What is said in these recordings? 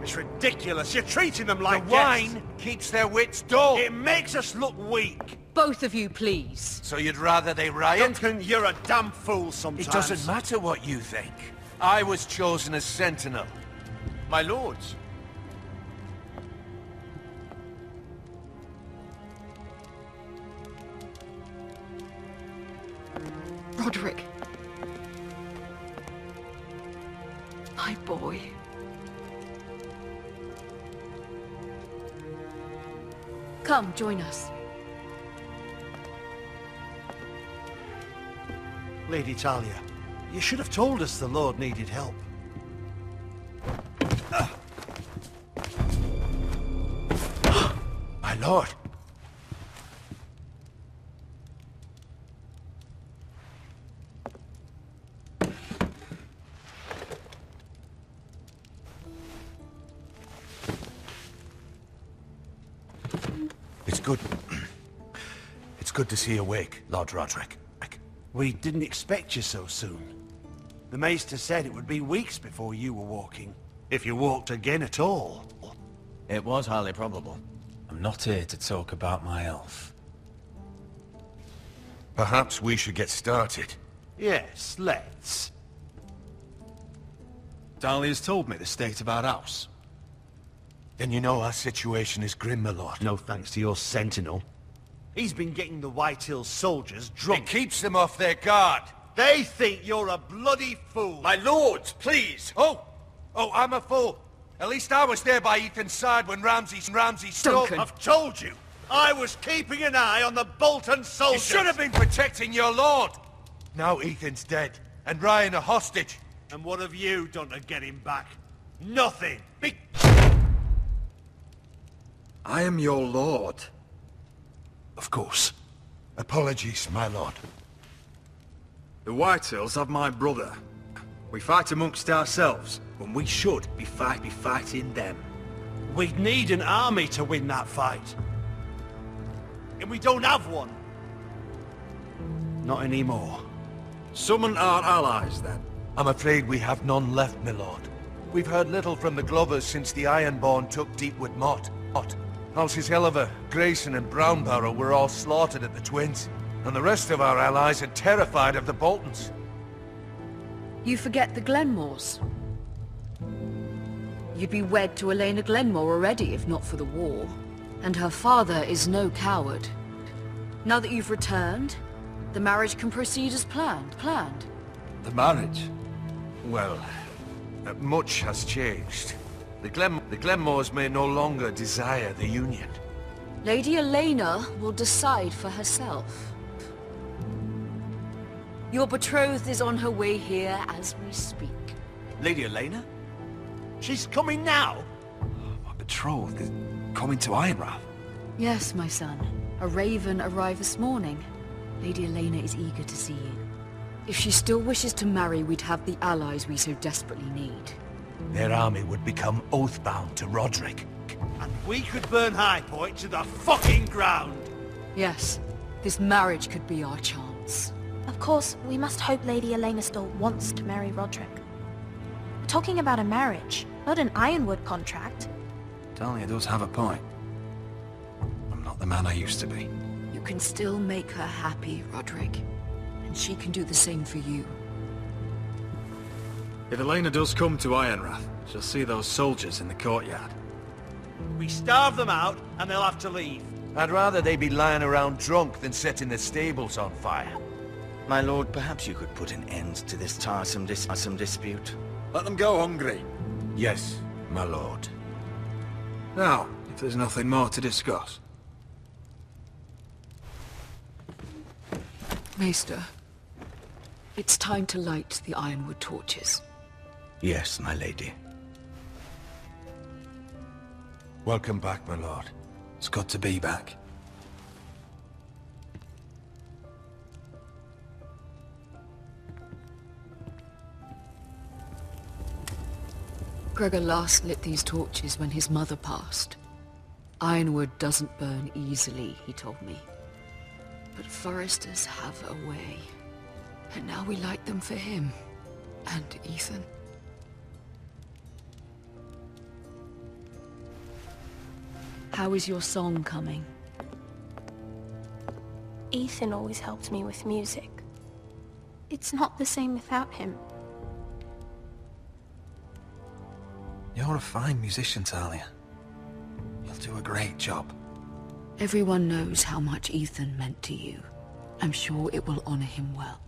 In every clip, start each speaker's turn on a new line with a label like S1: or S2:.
S1: It's ridiculous. You're treating them like
S2: The
S1: guests.
S2: wine keeps their wits dull.
S1: It makes us look weak.
S3: Both of you, please.
S2: So you'd rather they riot?
S1: Duncan, you're a damn fool sometimes.
S2: It doesn't matter what you think. I was chosen as sentinel.
S4: My lords.
S3: Roderick. My boy. Come, join us.
S1: Lady Talia, you should have told us the Lord needed help.
S2: My lord. It's good. It's good to see you awake, Lord Roderick.
S1: We didn't expect you so soon. The Maester said it would be weeks before you were walking. If you walked again at all.
S4: It was highly probable. I'm not here to talk about my elf.
S2: Perhaps we should get started.
S1: Yes, let's.
S4: Dahlia's told me the state of our house.
S2: Then you know our situation is grim, my lord.
S1: No thanks to your sentinel. He's been getting the White Hills soldiers drunk.
S2: It keeps them off their guard.
S1: They think you're a bloody fool.
S2: My lords, please! Oh, I'm a fool. At least I was there by Ethan's side when Ramsay stole...
S3: Duncan.
S1: I've told you. I was keeping an eye on the Bolton
S2: You
S1: soldiers.
S2: should have been protecting your lord. Now Ethan's dead, and Ryan a hostage.
S1: And what have you done to get him back? Nothing.
S5: I am your lord.
S2: Of course. Apologies, my lord.
S5: The Whitehills have my brother. We fight amongst ourselves, when we should be fighting them.
S1: We'd need an army to win that fight. And we don't have one. Not anymore.
S5: Summon our allies, then.
S2: I'm afraid we have none left, my lord. We've heard little from the Glovers since the Ironborn took Deepwood Motte. Halsey's Helliver, Grayson and Brownbarrow were all slaughtered at the Twins. And the rest of our allies are terrified of the Boltons.
S3: You forget the Glenmores. You'd be wed to Elena Glenmore already if not for the war. And her father is no coward. Now that you've returned, the marriage can proceed as planned.
S5: The marriage?
S2: Well, much has changed. The Glenmores may no longer desire the union.
S3: Lady Elena will decide for herself. Your betrothed is on her way here as we speak.
S4: Lady Elena?
S1: She's coming now.
S5: My betrothed is coming to Ironrath.
S3: Yes, my son. A raven arrived this morning. Lady Elena is eager to see you. If she still wishes to marry, we'd have the allies we so desperately need.
S2: Their army would become oath-bound to Roderick.
S1: And we could burn High Point to the fucking ground.
S3: Yes, this marriage could be our chance.
S6: Of course, we must hope Lady Elena still wants to marry Roderick. We're talking about a marriage, not an Ironwood contract.
S5: Dahlia does have a point. I'm not the man I used to be.
S3: You can still make her happy, Roderick. And she can do the same for you.
S5: If Elena does come to Ironrath, she'll see those soldiers in the courtyard.
S1: We starve them out, and they'll have to leave.
S2: I'd rather they be lying around drunk than setting the stables on fire.
S4: My lord, perhaps you could put an end to this tiresome dispute.
S5: Let them go hungry.
S2: Yes, my lord.
S5: Now, if there's nothing more to discuss.
S3: Maester, it's time to light the Ironwood torches.
S4: Yes, my lady.
S2: Welcome back, my lord.
S5: It's good to be back.
S3: Gregor last lit these torches when his mother passed. Ironwood doesn't burn easily, he told me. But foresters have a way. And now we light them for him. And Ethan. How is your song coming?
S6: Ethan always helped me with music. It's not the same without him.
S7: You're a fine musician, Talia. You'll do a great job.
S3: Everyone knows how much Ethan meant to you. I'm sure it will honor him well.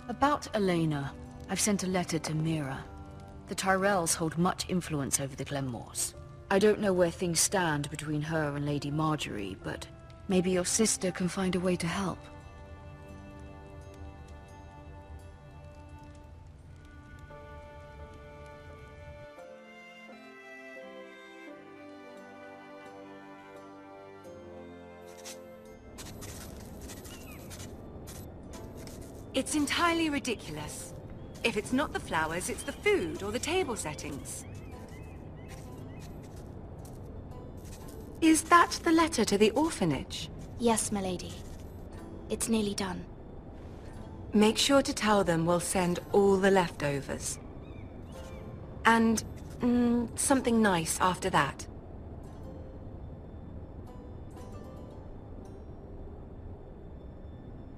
S3: About Elena, I've sent a letter to Mira. The Tyrells hold much influence over the Glenmores. I don't know where things stand between her and Lady Marjorie, but maybe your sister can find a way to help.
S8: It's entirely ridiculous. If it's not the flowers, it's the food or the table settings. Is that the letter to the orphanage?
S6: Yes, my lady. It's nearly done.
S8: Make sure to tell them we'll send all the leftovers. And, something nice after that.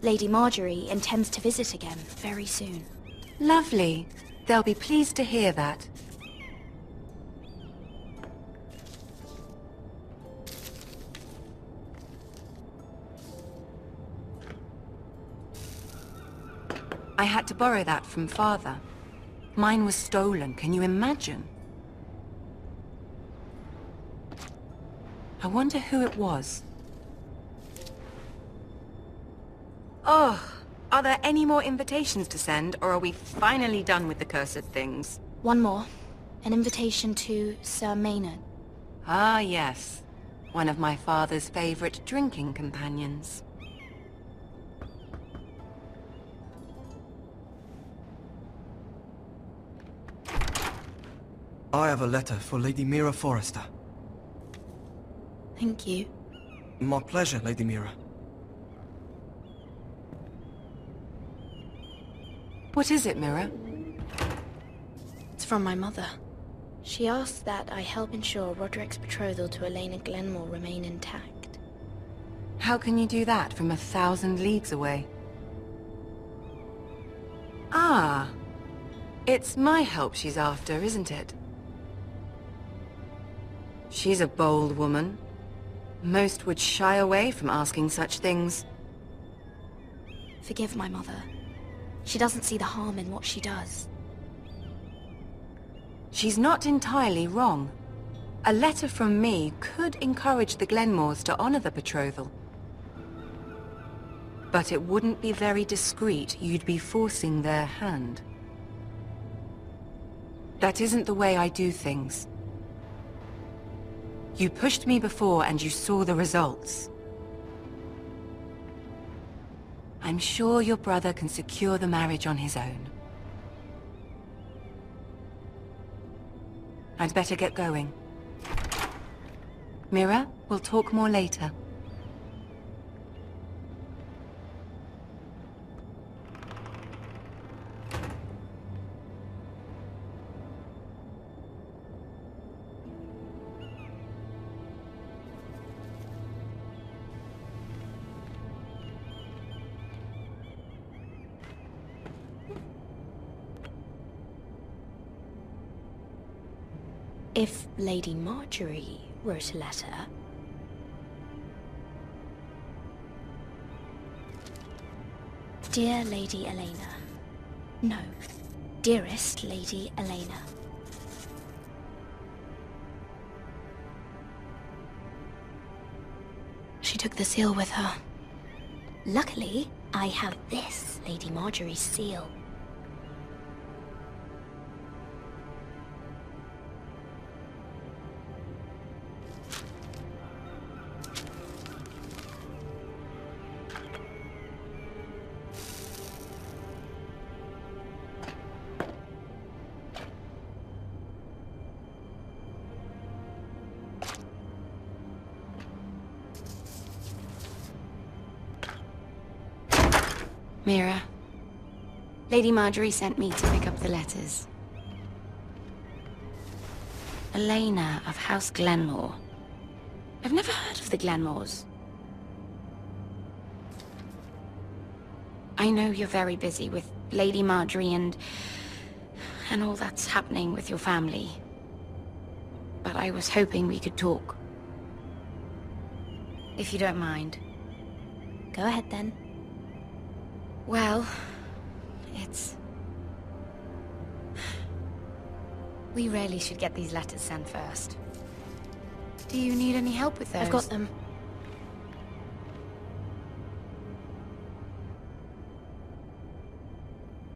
S6: Lady Marjorie intends to visit again very soon.
S8: Lovely. They'll be pleased to hear that. I had to borrow that from Father. Mine was stolen, can you imagine? I wonder who it was. Oh, are there any more invitations to send, or are we finally done with the cursed things?
S6: One more. An invitation to Sir Maynard.
S8: Ah, yes. One of my father's favorite drinking companions.
S9: I have a letter for Lady Mira Forrester.
S6: Thank you.
S9: My pleasure, Lady Mira.
S8: What is it, Mira?
S6: It's from my mother. She asks that I help ensure Roderick's betrothal to Elena Glenmore remain intact.
S8: How can you do that from 1,000 leagues away? Ah, it's my help she's after, isn't it? She's a bold woman. Most would shy away from asking such things.
S6: Forgive my mother. She doesn't see the harm in what she does.
S8: She's not entirely wrong. A letter from me could encourage the Glenmores to honor the betrothal. But it wouldn't be very discreet. You'd be forcing their hand. That isn't the way I do things. You pushed me before and you saw the results. I'm sure your brother can secure the marriage on his own. I'd better get going. Mira, we'll talk more later.
S6: If Lady Marjorie wrote a letter... Dear Lady Elena. No. Dearest Lady Elena. She took the seal with her. Luckily, I have this Lady Marjorie's seal. Mira,
S10: Lady Marjorie sent me to pick up the letters. Elena of House Glenmore. I've never heard of the Glenmores. I know you're very busy with Lady Marjorie and all that's happening with your family. But I was hoping we could talk. If you don't mind.
S6: Go ahead then.
S10: Well, it's... We really should get these letters sent first. Do you need any help with those?
S6: I've got them.